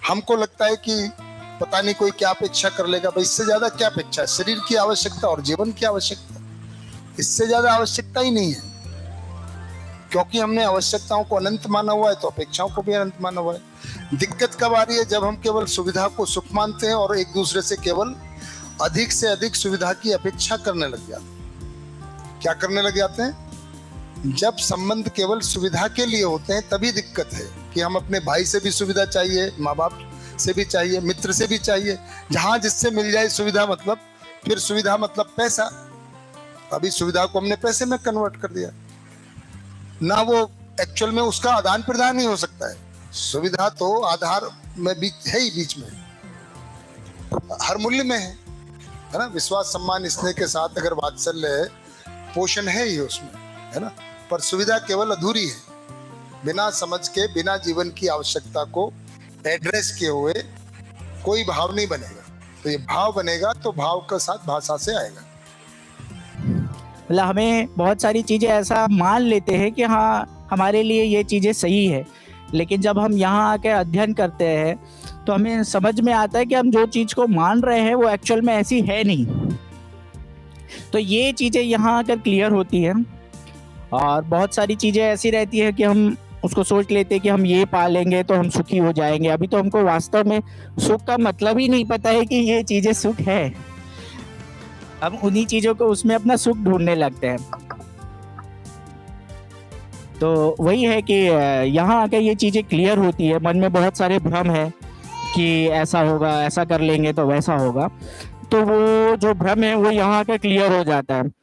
हमको लगता है कि पता नहीं कोई क्या अपेक्षा कर लेगा, भाई इससे ज्यादा क्या अपेक्षा है? शरीर की आवश्यकता और जीवन की आवश्यकता, इससे ज्यादा आवश्यकता ही नहीं है। क्योंकि हमने आवश्यकताओं को अनंत माना हुआ है तो अपेक्षाओं को भी अनंत माना हुआ है। दिक्कत कब आ रही है? जब हम केवल सुविधा को सुख मानते हैं और एक दूसरे से केवल अधिक से अधिक सुविधा की अपेक्षा करने लग जाते हैं। क्या करने लग जाते हैं? जब संबंध केवल सुविधा के लिए होते हैं तभी दिक्कत है कि हम अपने भाई से भी सुविधा चाहिए, माँ बाप से भी चाहिए, मित्र से भी चाहिए, जहां जिससे मिल जाए सुविधा, मतलब फिर सुविधा मतलब पैसा। अभी सुविधा को हमने पैसे में कन्वर्ट कर दिया ना, वो एक्चुअल में उसका आदान प्रदान ही हो सकता है। सुविधा तो आधार में बीच है ही, बीच में हर मूल्य में है ना। विश्वास सम्मान स्नेह के साथ अगर वात्सल्य है, पोषण है ही उसमें, है ना। पर सुविधा केवल अधूरी है। बिना समझ के, बिना जीवन की आवश्यकता को एड्रेस किए हुए कोई भाव नहीं बनेगा। तो ये भाव बनेगा तो भाव के साथ भाषा से आएगा। मतलब हमें बहुत सारी चीज़ें ऐसा मान लेते हैं कि हाँ हमारे लिए ये चीज़ें सही है, लेकिन जब हम यहाँ आके अध्ययन करते हैं तो हमें समझ में आता है कि हम जो चीज़ को मान रहे हैं वो एक्चुअल में ऐसी है नहीं। तो ये चीज़ें यहाँ आकर क्लियर होती हैं। और बहुत सारी चीज़ें ऐसी रहती है कि हम उसको सोच लेते हैं कि हम ये पा लेंगे तो हम सुखी हो जाएंगे। अभी तो हमको वास्तव में सुख का मतलब ही नहीं पता है कि ये चीज़ें सुख है। हम उन्हीं चीज़ों को उसमें अपना सुख ढूंढने लगते हैं। तो वही है कि यहाँ आकर ये चीज़ें क्लियर होती है। मन में बहुत सारे भ्रम है कि ऐसा होगा, ऐसा कर लेंगे तो वैसा होगा। तो वो जो भ्रम है वो यहाँ आकर क्लियर हो जाता है।